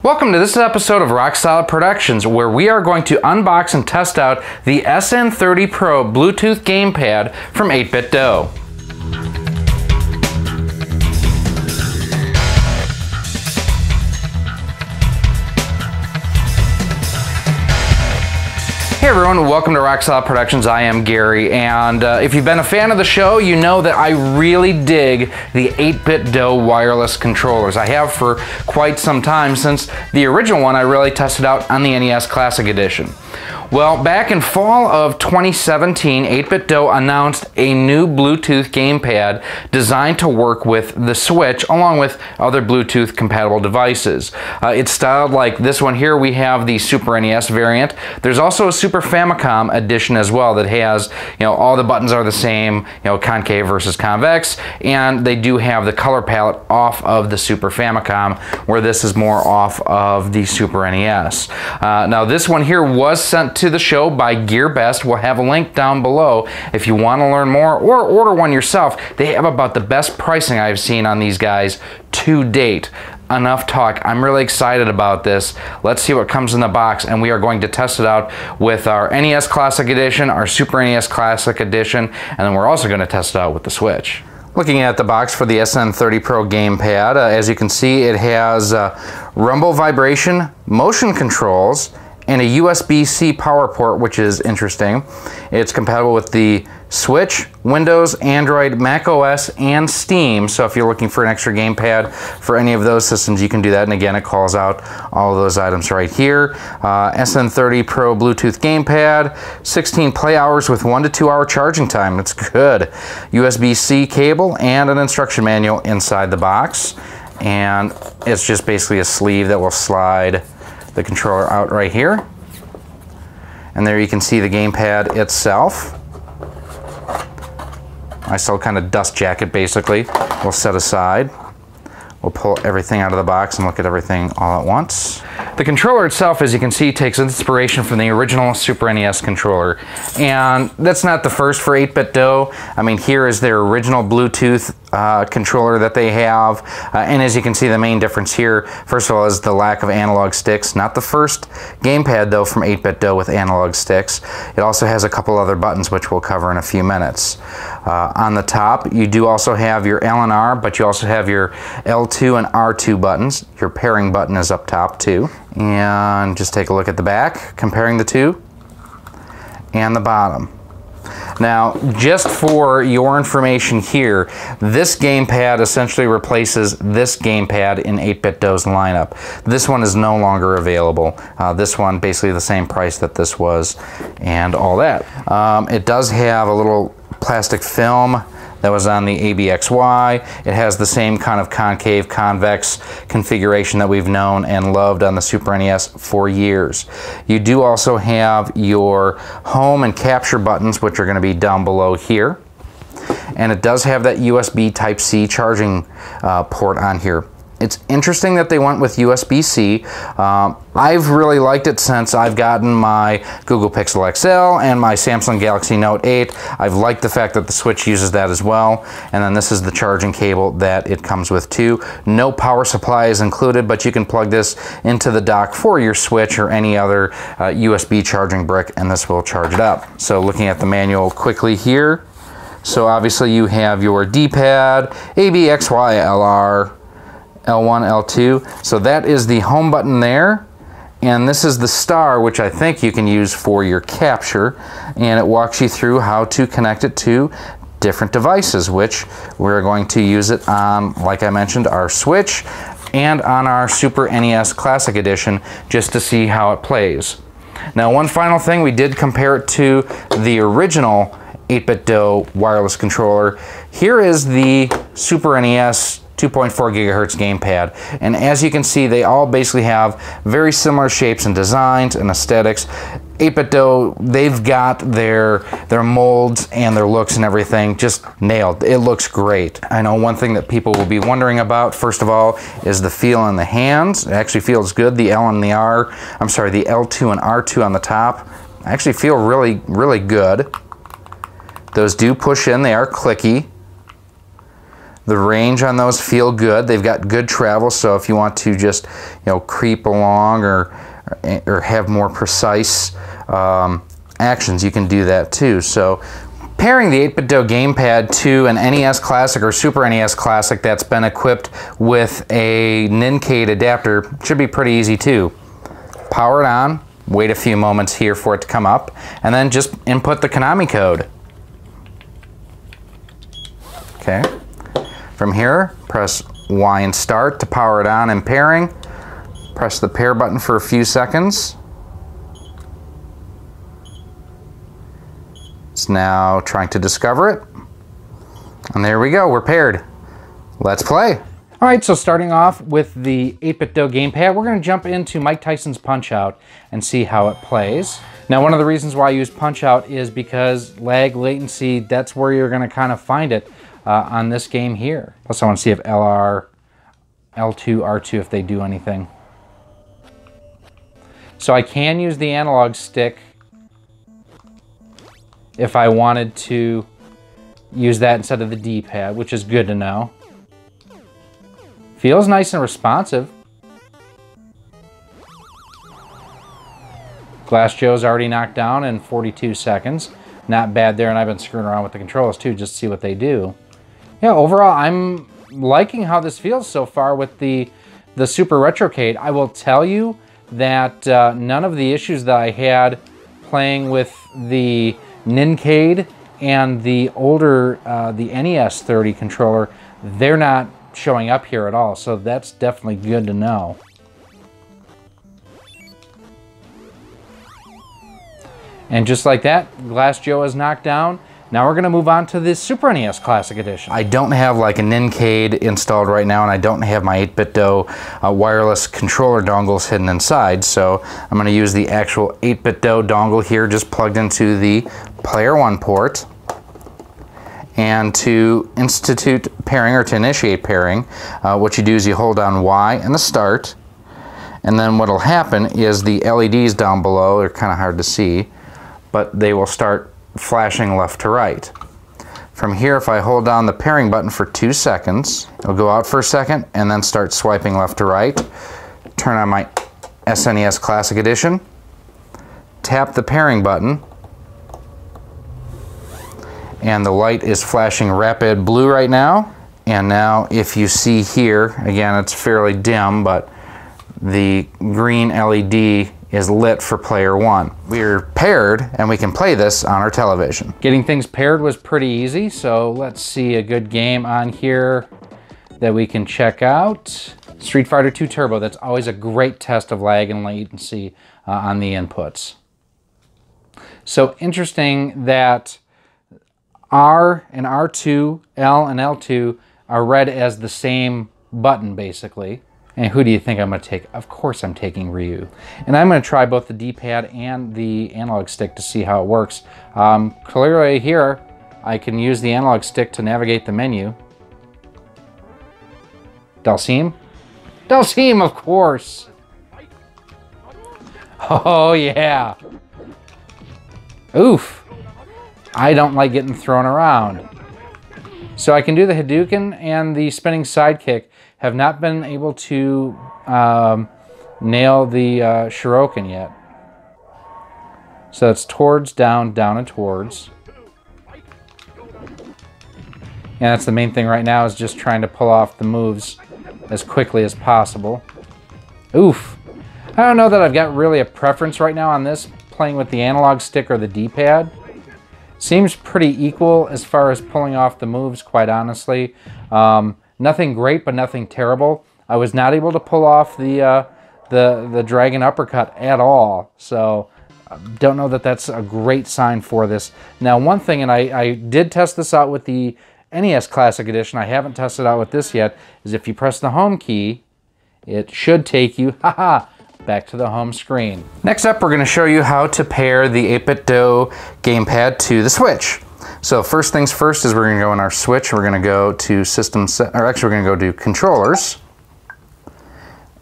Welcome to this episode of Rock Solid Productions, where we are going to unbox and test out the SN30 Pro Bluetooth gamepad from 8bitdo. Hey everyone, welcome to Rock Solid Productions. I am Gary, and if you've been a fan of the show, you know that I really dig the 8bitdo wireless controllers. I have for quite some time, since the original one I really tested out on the NES Classic Edition. Well, back in fall of 2017, 8bitdo announced a new Bluetooth gamepad designed to work with the Switch along with other Bluetooth compatible devices. It's styled like this one here. We have the Super NES variant. There's also a Super Famicom edition as well that has, all the buttons are the same, concave versus convex, and they do have the color palette off of the Super Famicom, where this is more off of the Super NES. Now this one here was sent to the show by GearBest. We'll have a link down below if you want to learn more or order one yourself. They have about the best pricing I've seen on these guys to date. Enough talk. I'm really excited about this. Let's see what comes in the box, and we are going to test it out with our NES Classic Edition, our Super NES Classic Edition, and then we're also going to test it out with the Switch. Looking at the box for the SN30 Pro gamepad, as you can see, it has rumble vibration, motion controls, and a USB-C power port, which is interesting. It's compatible with the Switch, Windows, Android, Mac OS, and Steam. So if you're looking for an extra gamepad for any of those systems, you can do that. And again, it calls out all of those items right here. SN30 Pro Bluetooth gamepad, 16 play hours with 1 to 2 hour charging time. It's good. USB-C cable and an instruction manual inside the box. And it's just basically a sleeve that will slide the controller out right here, and there you can see the gamepad itself. Nice little kind of dust jacket, basically. We'll set aside. We'll pull everything out of the box and look at everything all at once. The controller itself, as you can see, takes inspiration from the original Super NES controller. And that's not the first for 8bitdo. I mean, here is their original Bluetooth controller that they have. And as you can see, the main difference here, first of all, is the lack of analog sticks. Not the first gamepad, though, from 8bitdo with analog sticks. It also has a couple other buttons, which we'll cover in a few minutes. On the top, you do also have your L and R, but you also have your L2 and R2 buttons. Your pairing button is up top, too. And just take a look at the back, comparing the two, and the bottom. Now, just for your information here, this gamepad essentially replaces this gamepad in 8bitdo's lineup. This one is no longer available. This one, basically the same price that this was, and all that. It does have a little plastic film that was on the ABXY. It has the same kind of concave, convex configuration that we've known and loved on the Super NES for years. You do also have your home and capture buttons, which are going to be down below here. And it does have that USB Type-C charging port on here. It's interesting that they went with USB-C. I've really liked it since I've gotten my Google Pixel XL and my Samsung Galaxy Note 8. I've liked the fact that the Switch uses that as well. And then this is the charging cable that it comes with too. No power supply is included, but you can plug this into the dock for your Switch or any other USB charging brick, and this will charge it up. So looking at the manual quickly here. So obviously you have your D-pad, A, B, X, Y, L, R, L1, L2. So that is the home button there. And this is the star, which I think you can use for your capture. And it walks you through how to connect it to different devices, which we're going to use it on, like I mentioned, our Switch and on our Super NES Classic Edition, just to see how it plays. Now, one final thing, we did compare it to the original 8bitdo wireless controller. Here is the Super NES 2.4 gigahertz gamepad, and as you can see, they all basically have very similar shapes and designs and aesthetics. 8bitdo, they've got their molds and their looks and everything just nailed. It looks great. I know one thing that people will be wondering about, first of all, is the feel in the hands. It actually feels good. The L and the R, I'm sorry, the L2 and R2 on the top actually feel really, really good. Those do push in, they are clicky. The range on those feel good. They've got good travel, so if you want to just, you know, creep along or have more precise actions, you can do that too. So pairing the 8bitdo gamepad to an NES Classic or Super NES Classic that's been equipped with a Nincade adapter should be pretty easy too. Power it on, wait a few moments here for it to come up, and then just input the Konami code. Okay. From here, press Y and start to power it on and pairing. Press the pair button for a few seconds. It's now trying to discover it. And there we go, we're paired. Let's play. All right, so starting off with the 8bitdo gamepad, we're gonna jump into Mike Tyson's Punch-Out and see how it plays. Now, one of the reasons why I use Punch-Out is because lag, latency, that's where you're gonna kind of find it on this game here. Plus, I wanna see if LR, L2, R2, if they do anything. So I can use the analog stick if I wanted to use that instead of the D-pad, which is good to know. Feels nice and responsive. Glass Joe's already knocked down in 42 seconds. Not bad there, and I've been screwing around with the controls too, just to see what they do. Yeah, overall, I'm liking how this feels so far with the Super Retrocade. I will tell you that none of the issues that I had playing with the Nincade and the older, the NES 30 controller, they're not showing up here at all, so that's definitely good to know. And just like that, Glass Joe is knocked down. Now we're gonna move on to the Super NES Classic Edition. I don't have like a Nincade installed right now, and I don't have my 8bitdo wireless controller dongles hidden inside, so I'm gonna use the actual 8bitdo dongle here, just plugged into the Player 1 port. And to institute pairing, or to initiate pairing, what you do is you hold down Y and the start, and then what'll happen is the LEDs down below, they're kind of hard to see, but they will start flashing left to right. From here, if I hold down the pairing button for 2 seconds, it'll go out for a second and then start swiping left to right. Turn on my SNES Classic Edition, tap the pairing button, and the light is flashing rapid blue right now. And now if you see here, again, it's fairly dim, but the green LED is lit for Player 1. We're paired and we can play this on our television. Getting things paired was pretty easy, so let's see a good game on here that we can check out. Street Fighter II Turbo, that's always a great test of lag and latency on the inputs. So interesting that R and R2, L and L2 are read as the same button basically. And who do you think I'm going to take? Of course I'm taking Ryu. And I'm going to try both the D-pad and the analog stick to see how it works. Clearly here, I can use the analog stick to navigate the menu. Dalsim? Dalsim, of course! Oh yeah! Oof! I don't like getting thrown around. So I can do the Hadouken and the spinning sidekick. Have not been able to nail the Shuriken yet. So it's towards, down, down, and towards. And that's the main thing right now, is just trying to pull off the moves as quickly as possible. Oof. I don't know that I've got really a preference right now on this, playing with the analog stick or the D-pad. Seems pretty equal as far as pulling off the moves, quite honestly. Nothing great, but nothing terrible. I was not able to pull off the dragon uppercut at all, so don't know that that's a great sign for this. Now, one thing, and I did test this out with the NES Classic Edition, I haven't tested out with this yet, is if you press the home key, it should take you, back to the home screen. Next up, we're going to show you how to pair the 8bitdo gamepad to the Switch. So first things first is we're going to go in our Switch. We're going to go to we're going to go to Controllers.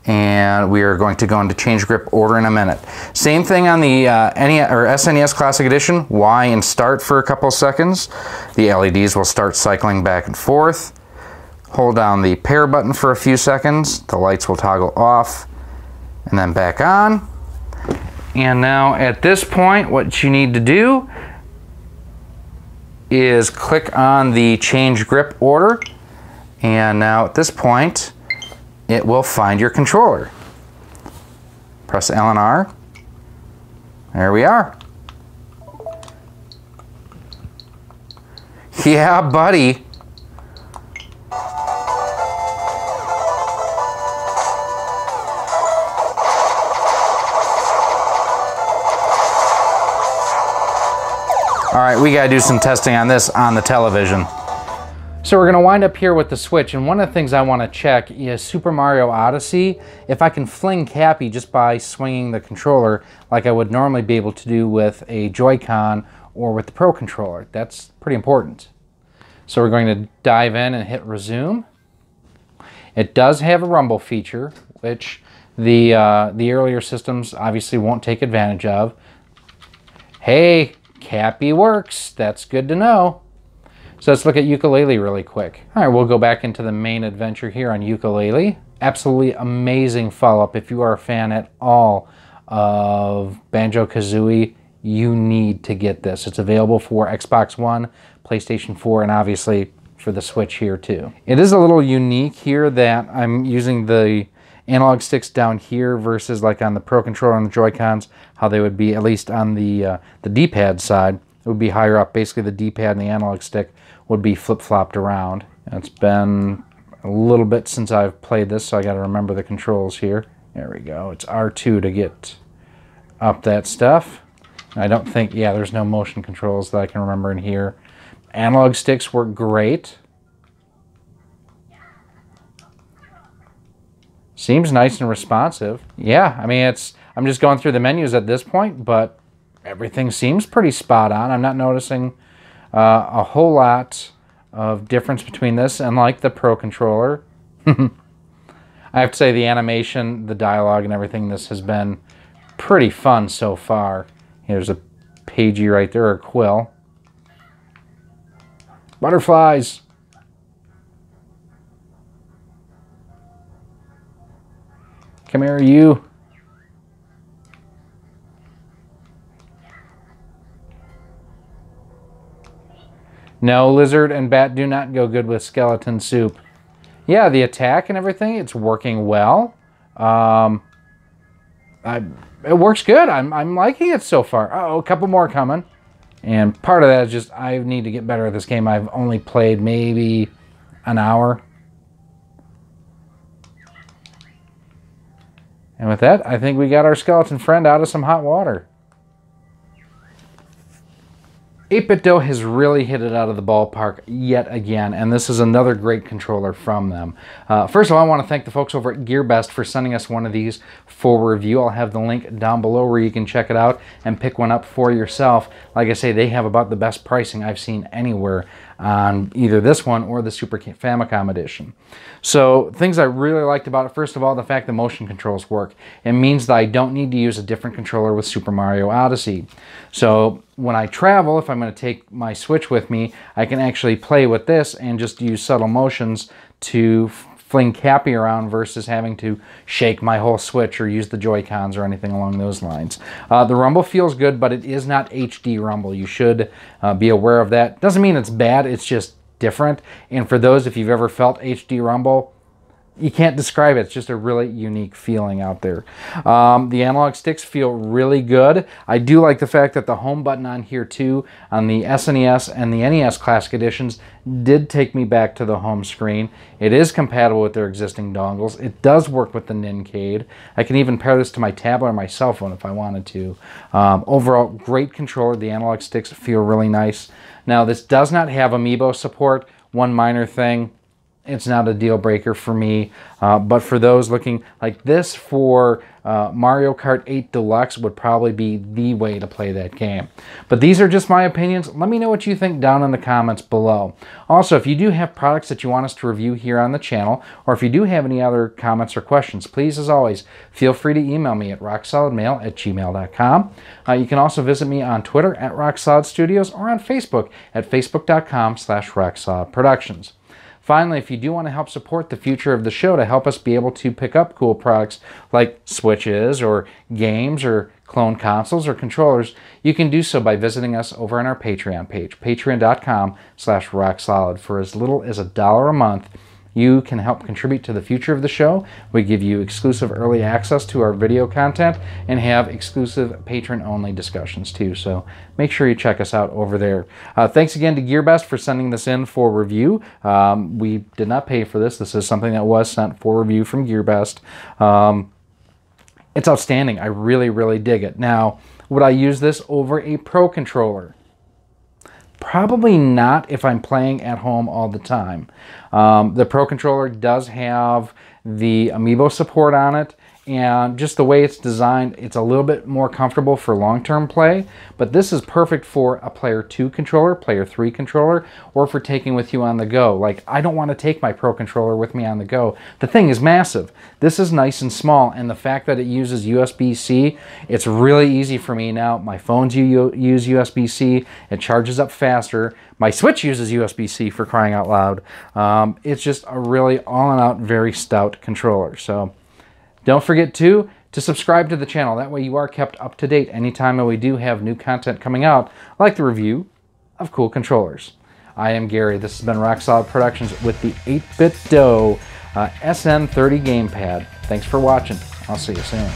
And we are going to go into Change Grip Order in a minute. Same thing on the SNES Classic Edition. Y and start for a couple seconds. The LEDs will start cycling back and forth. Hold down the pair button for a few seconds. The lights will toggle off and then back on. And now at this point, what you need to do is click on the change grip order. And now at this point, it will find your controller. Press L and R. There we are. Yeah, buddy. All right, we gotta do some testing on this on the television. So we're gonna wind up here with the Switch, and one of the things I wanna check is Super Mario Odyssey, if I can fling Cappy just by swinging the controller like I would normally be able to do with a Joy-Con or with the Pro controller. That's pretty important. So we're going to dive in and hit resume. It does have a rumble feature, which the earlier systems obviously won't take advantage of. Hey, Cappy works. That's good to know. So let's look at ukulele really quick. All right, we'll go back into the main adventure here on ukulele. Absolutely amazing follow-up. If you are a fan at all of Banjo-Kazooie, you need to get this. It's available for Xbox One, PlayStation 4, and obviously for the Switch here too. It is a little unique here that I'm using the analog sticks down here versus like on the Pro controller and the Joy-Cons, how they would be, at least on the D-pad side, it would be higher up. Basically the D-pad and the analog stick would be flip-flopped around. It's been a little bit since I've played this, so I gotta remember the controls here. There we go. It's R2 to get up that stuff. I don't think, yeah, there's no motion controls that I can remember in here. Analog sticks work great. Seems nice and responsive. Yeah, I mean, I'm just going through the menus at this point, but everything seems pretty spot on. I'm not noticing a whole lot of difference between this and like the Pro controller. I have to say the animation, the dialogue and everything, this has been pretty fun so far. Here's a pagey right there, or a quill. Butterflies. Come here, you. No, lizard and bat do not go good with skeleton soup. Yeah, the attack and everything, it's working well. It works good. I'm liking it so far. Uh-oh, a couple more coming. And part of that is just I need to get better at this game. I've only played maybe an hour. And with that, I think we got our skeleton friend out of some hot water. 8bitdo has really hit it out of the ballpark yet again, and this is another great controller from them. First of all, I want to thank the folks over at GearBest for sending us one of these for review. I'll have the link down below where you can check it out and pick one up for yourself. Like I say, they have about the best pricing I've seen anywhere on either this one or the Super Famicom Edition. So things I really liked about it, first of all, the fact the motion controls work. It means that I don't need to use a different controller with Super Mario Odyssey. So when I travel, if I'm going to take my Switch with me, I can actually play with this and just use subtle motions to fling Cappy around versus having to shake my whole Switch or use the Joy-Cons or anything along those lines. The rumble feels good, but it is not HD rumble. You should be aware of that. Doesn't mean it's bad, it's just different. And for those, if you've ever felt HD rumble, you can't describe it. It's just a really unique feeling out there. The analog sticks feel really good. I do like the fact that the home button on here too, on the SNES and the NES Classic Editions, did take me back to the home screen. It is compatible with their existing dongles. It does work with the Nincade. I can even pair this to my tablet or my cell phone if I wanted to. Overall, great controller. The analog sticks feel really nice. Now, this does not have Amiibo support. One minor thing, it's not a deal breaker for me, but for those looking like this for Mario Kart 8 Deluxe would probably be the way to play that game. But these are just my opinions. Let me know what you think down in the comments below. Also, if you do have products that you want us to review here on the channel, or if you do have any other comments or questions, please, as always, feel free to email me at rocksolidmail@gmail.com. You can also visit me on Twitter at RockSolidStudios or on Facebook at facebook.com/RockSolidProductions. Finally, if you do want to help support the future of the show to help us be able to pick up cool products like switches or games or clone consoles or controllers, you can do so by visiting us over on our Patreon page, patreon.com/rocksolid. For as little as $1 a month, you can help contribute to the future of the show. We give you exclusive early access to our video content and have exclusive patron-only discussions too. So make sure you check us out over there. Thanks again to GearBest for sending this in for review. We did not pay for this. This is something that was sent for review from GearBest. It's outstanding. I really, really dig it. Now, would I use this over a Pro controller? Probably not if I'm playing at home all the time. The Pro controller does have the Amiibo support on it, and just the way it's designed, it's a little bit more comfortable for long-term play, but this is perfect for a Player 2 controller, Player 3 controller, or for taking with you on the go. Like, I don't want to take my Pro controller with me on the go. The thing is massive. This is nice and small, and the fact that it uses USB-C, it's really easy for me now. My phones use USB-C, it charges up faster. My Switch uses USB-C, for crying out loud. It's just a really all-in-out, very stout controller. So don't forget to subscribe to the channel. That way you are kept up to date anytime that we do have new content coming out, like the review of cool controllers. I am Gary. This has been Rock Solid Productions with the 8bitdo SN30 gamepad. Thanks for watching. I'll see you soon.